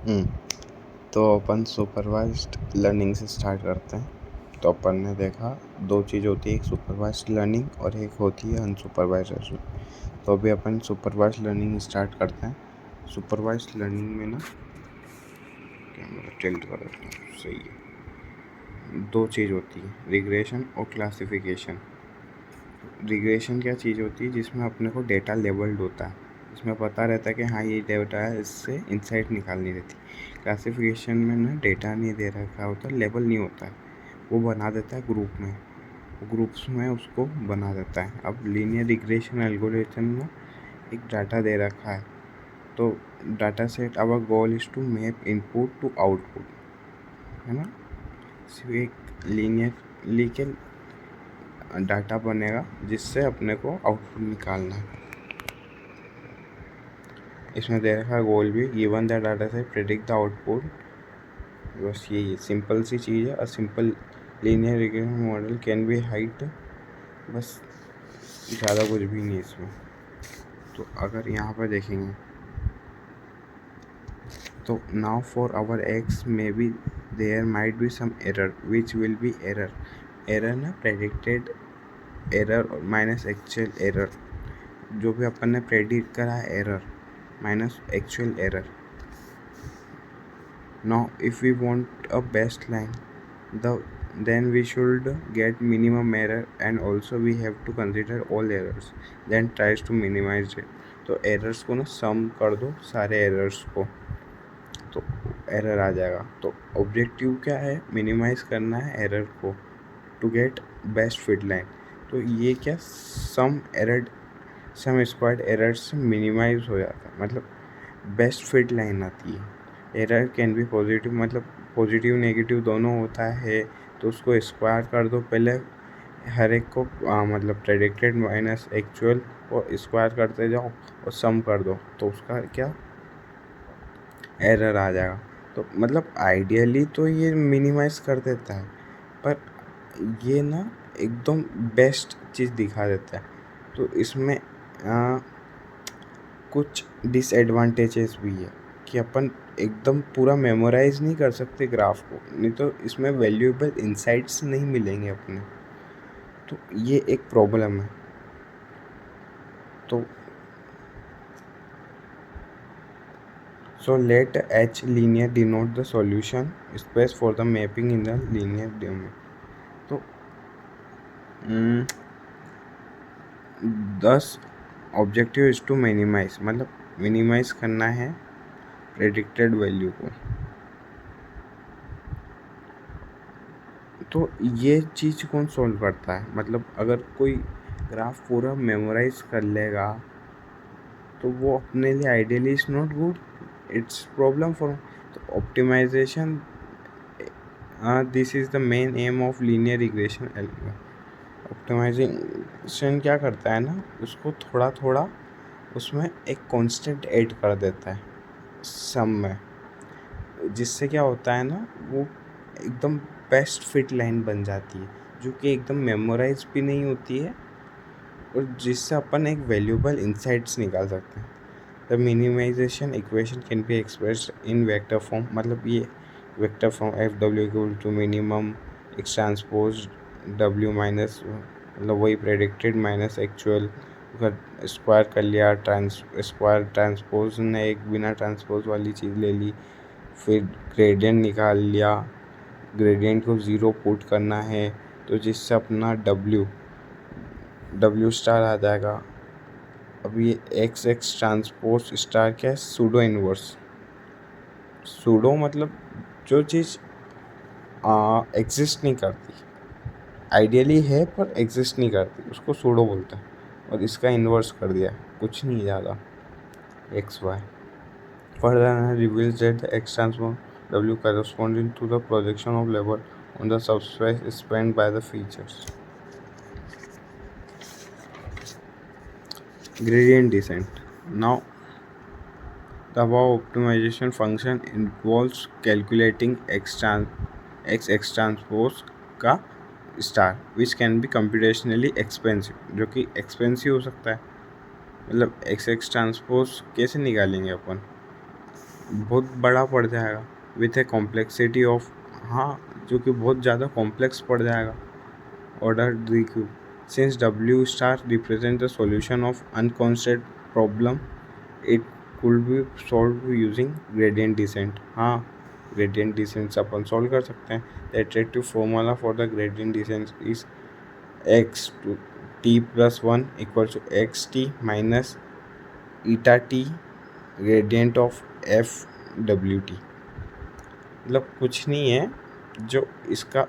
हम्म, तो अपन supervised learning से start करते हैं। तो अपन ने देखा दो चीज़ होती है, एक सुपरवाइज्ड लर्निंग और एक होती है अनसुपरवाइज्ड लर्निंग। तो अभी अपन सुपरवाइज्ड लर्निंग स्टार्ट करते हैं। सुपरवाइज्ड लर्निंग में ना कैमरा टिल्ट कर देता हूँ, सही है। दो चीज़ होती है, रिग्रेशन और क्लासिफिकेशन। रिग्रेशन क्या चीज़ होती है, जिसमें अपने को डेटा लेबल्ड होता है, इसमें पता रहता है कि हाँ ये डेटा है, इससे इंसाइट निकालनी रहती। क्लासिफिकेशन में ना डेटा नहीं दे रखा होता, लेबल नहीं होता है, वो बना देता है ग्रुप में, ग्रुप्स में उसको बना देता है। अब लीनियर रिग्रेशन एल्गोरिथम में एक डाटा दे रखा है, तो data set our goal is to map input to output, है ना। सिर्फ एक लीनियर के डाटा बनेगा जिससे अपने को आउटपुट निकालना है। इसमें दे रखा है गोल भी, गिवन द डाटा से प्रेडिक्ट द आउटपुट। बस यही सिंपल सी चीज़ है। A simple linear regression model can be height, बस ज़्यादा कुछ भी नहीं इसमें। तो अगर यहाँ पर देखेंगे तो now for our X may be there might be some error which will be error ना predicted error minus actual error, जो भी अपन ने प्रेडिक्ट करा है error minus actual error. Now if we want a best line, then we should get minimum error, and also we have to consider all errors, then tries to minimize it। तो errors को ना sum कर दो सारे errors को, तो error आ जाएगा। तो objective क्या है, minimize करना है error को to get best fit line। तो ये क्या सम स्क्वायर्ड एरर से मिनिमाइज हो जाता है, मतलब बेस्ट फिट लाइन आती है। एरर कैन बी पॉजिटिव, मतलब पॉजिटिव नेगेटिव दोनों होता है, तो उसको स्क्वायर कर दो पहले हर एक को, मतलब प्रेडिक्टेड माइनस एक्चुअल, और स्क्वायर करते जाओ और सम कर दो, तो उसका क्या एरर आ जाएगा। तो मतलब आइडियली तो ये मिनिमाइज कर देता है, पर ये ना एकदम बेस्ट चीज़ दिखा देता है। तो इसमें कुछ डिसएडवांटेजेस भी है कि अपन एकदम पूरा मेमोराइज नहीं कर सकते ग्राफ को, नहीं तो इसमें वैल्यूएबल इंसाइट्स नहीं मिलेंगे अपने, तो ये एक प्रॉब्लम है। तो so let H linear denote the solution space for the mapping in the linear domain। तो 10 ऑब्जेक्टिव इज टू मिनिमाइज, मतलब मिनिमाइज करना है प्रेडिक्टेड वैल्यू को। तो ये चीज़ कौन सॉल्व करता है, मतलब अगर कोई ग्राफ पूरा मेमोराइज कर लेगा तो वो अपने लिए ideally is not good, it's problem for. तो optimization, this is the main aim of linear regression algorithm. Optimization क्या करता है ना, उसको थोड़ा थोड़ा उसमें एक कांस्टेंट ऐड कर देता है सम में, जिससे क्या होता है ना, वो एकदम बेस्ट फिट लाइन बन जाती है, जो कि एकदम मेमोराइज भी नहीं होती है, और जिससे अपन एक वैल्यूएबल इंसाइट्स निकाल सकते हैं। The minimization equation can be expressed in vector form, मतलब ये vector form F W equal to minimum X transpose W minus, मतलब वही प्रेडिक्टेड माइनस एक्चुअल, स्क्वायर कर लिया, स्क्वायर ट्रांसपोज ने एक बिना ट्रांसपोज वाली चीज़ ले ली, फिर ग्रेडियंट निकाल लिया, ग्रेडियंट को ज़ीरो पुट करना है, तो जिससे अपना डब्ल्यू स्टार आ जाएगा। अब ये एक्स ट्रांसपोज स्टार क्या है, सूडो इनवर्स। सूडो मतलब जो चीज़ एग्जिस्ट नहीं करती, आइडियली है पर एग्जिस्ट नहीं करती, उसको सूडो बोलते हैं, और इसका इन्वर्स कर दिया, कुछ नहीं ज़्यादा, X Y. Further reveals that the X transform W corresponding to the projection of labor on the subspace spanned by the features. Gradient descent. Now, the above optimization function involves calculating X transpose का star, which can be computationally expensive, जो कि expensive हो सकता है। मतलब x transpose कैसे निकालेंगे अपन, बहुत बड़ा पड़ जाएगा विथ ए कॉम्प्लेक्सिटी ऑफ, हाँ, जो कि बहुत ज़्यादा कॉम्प्लेक्स पड़ जाएगा order D cube. Since W star represent the solution of unconstrained problem, it could be solved using gradient descent. हाँ, ग्रेडियंट डिसेंट से अपन सॉल्व कर सकते हैं। The iterative formula for the gradient descent is X to T plus one equal to X T minus eta T gradient of F W T. मतलब कुछ नहीं है, जो इसका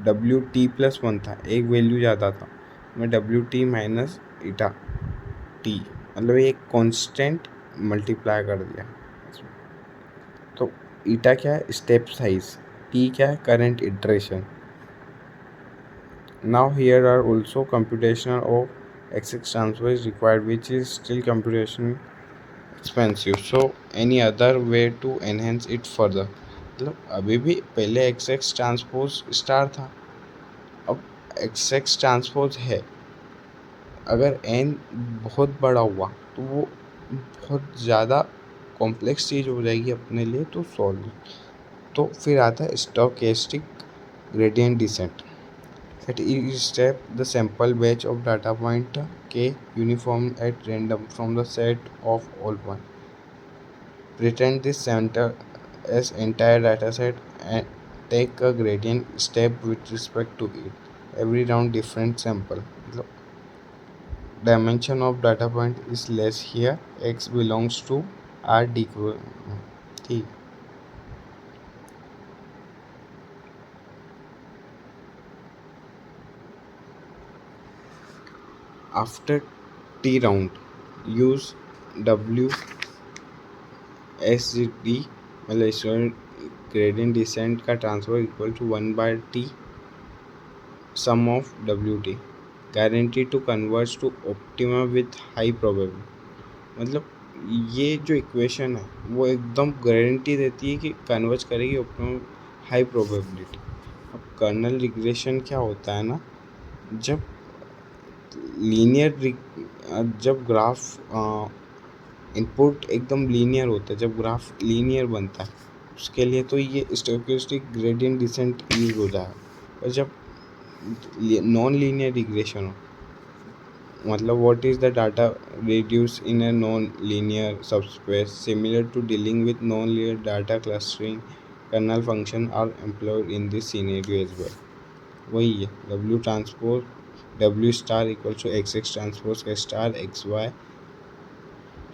डब्ल्यू टी प्लस वन था, एक वैल्यू ज़्यादा था, मैं W T minus eta T, मतलब एक कांस्टेंट मल्टीप्लाई कर दिया। तो ईटा क्या है, स्टेप साइज, टी क्या है, current iteration. Now here are also computational of X transfer required which is still computation expensive, so any other way to enhance it further. मतलब अभी भी पहले एक्स ट्रांसपोज स्टार था, अब एक्स ट्रांसपोज है। अगर एन बहुत बड़ा हुआ तो वो बहुत ज़्यादा कॉम्प्लेक्स चीज़ हो जाएगी अपने लिए, तो सॉल्व। तो फिर आता है stochastic gradient descent. At each step, the sample batch of data point k uniform at random from the set of all points. Pretend this center as entire dataset and take a gradient step with respect to it. Every round different sample. Dimension of data point is less here. X belongs to R D. ठीक. After T round, use W S D, मतलब student gradient descent का transfer equal to 1/t sum of W T, guarantee to converge to optima with high probability. मतलब ये जो equation है वो एकदम guarantee देती है कि कन्वर्ज करेगी ऑप्टिमा हाई प्रोबेबिलिटी। अब कर्नल रिग्रेशन क्या होता है ना, जब लीनियर, जब ग्राफ इनपुट एकदम लीनियर होता है, जब ग्राफ लीनियर बनता है उसके लिए तो ये स्टोकेस्टिक ग्रेडियंट डिसेंट यूज होता है। और जब नॉन लीनियर रिग्रेशन हो, मतलब what is the data reduce in a non linear subspace similar to dealing with non linear data clustering, kernel function are employed in this scenario as well. वही है W transpose W star equal to X transpose K star X Y.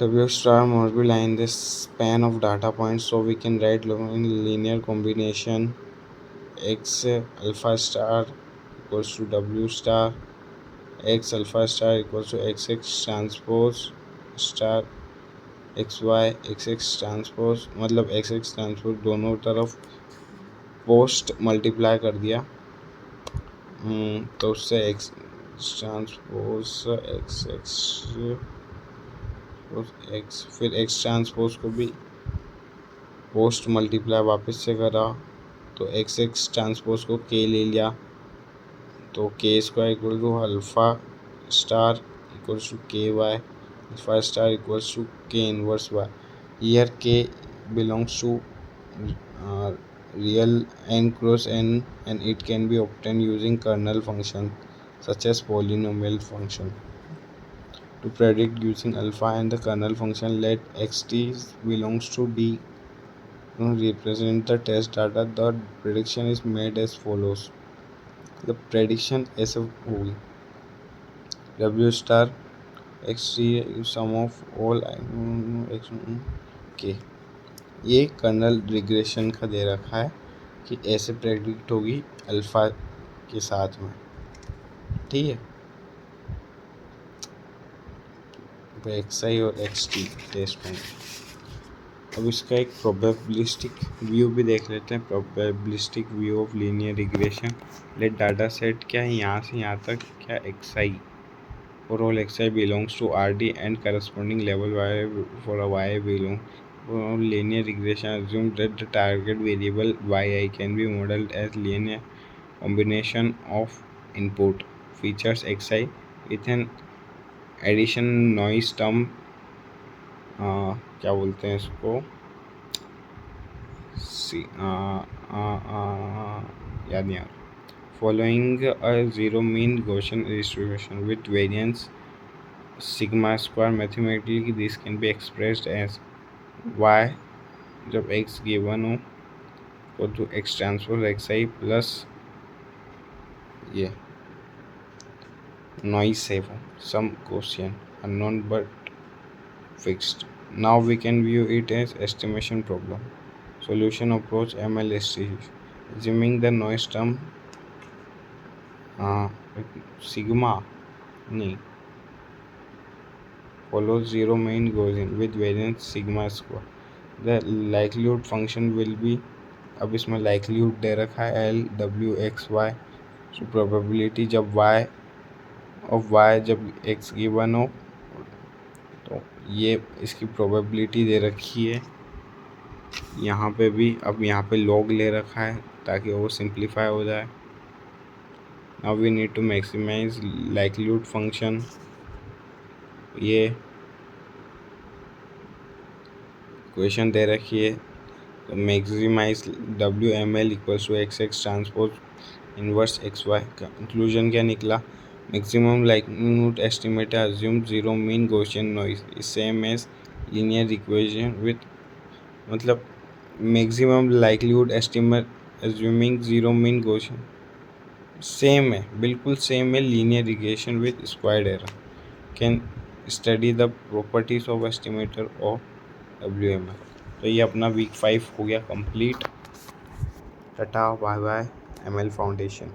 W star must be lie in the span of data points, so we can write in linear combination x alpha star equals to W star, x alpha star equals to xx transpose star xy xx transpose, मतलब xx transpose दोनों तरफ post multiply कर दिया, तो उससे x transpose x x, फिर x transpose को भी पोस्ट मल्टीप्लाई वापस से करा, तो एक्स ट्रांसपोज को के ले लिया, तो K square equal to alpha star equals to K Y, alpha star equals to K inverse Y. Here K belongs to real n cross n and it can be obtained using kernel function such as polynomial function. To predict using alpha and the kernel function, let xt belongs to d represent the test data. The prediction is made as follows. The prediction ऐसे होगी w star xt sum of all x k। ये colonel regression का दे रखा है कि ऐसे predict होगी alpha के साथ में, ठीक है। तो एक्स आई और एक्स टी टेस्ट होंगे। अब इसका एक प्रोबेबिलिस्टिक व्यू भी देख लेते हैं। Probabilistic view of linear regression. Let data set क्या है, यहाँ से यहाँ तक क्या X I for all X I belongs to R D and corresponding लेवल Y for a Y belong linear regression assumes that the target variable yi can be modeled as linear combination of input features xi with an addition noise term, क्या बोलते हैं इसको, याद नहीं आ रहा। Following a zero mean Gaussian distribution with variance sigma square, mathematically this can be expressed as y जब x given हो तो x ट्रांसपोज xi प्लस ये noise safe some Gaussian unknown but fixed. Now we can view it as estimation problem. Solution approach MLST. Assuming the noise term sigma नहीं follows zero mean Gaussian with variance sigma square. The likelihood function will be, अब इसमें likelihood दे रखा है L W X Y. So probability जब y of y जब x given हो तो ये इसकी probability दे रखी है यहाँ पे भी. अब यहाँ पे log ले रखा है ताकि वो सिंप्लीफाई हो जाए. Now we need to maximize likelihood function. ये क्वेश्चन दे रखी है तो maximize WML equals to XX transpose inverse XY. Conclusion क्या निकला? Maximum likelihood estimate assume zero mean Gaussian noise is same as linear equation with, मतलब maximum likelihood estimate assuming zero mean Gaussian same है, बिल्कुल same है linear equation with squared error. Can study the properties of estimator of WML. तो ये अपना week 5 हो गया complete. Tata bye bye ML foundation.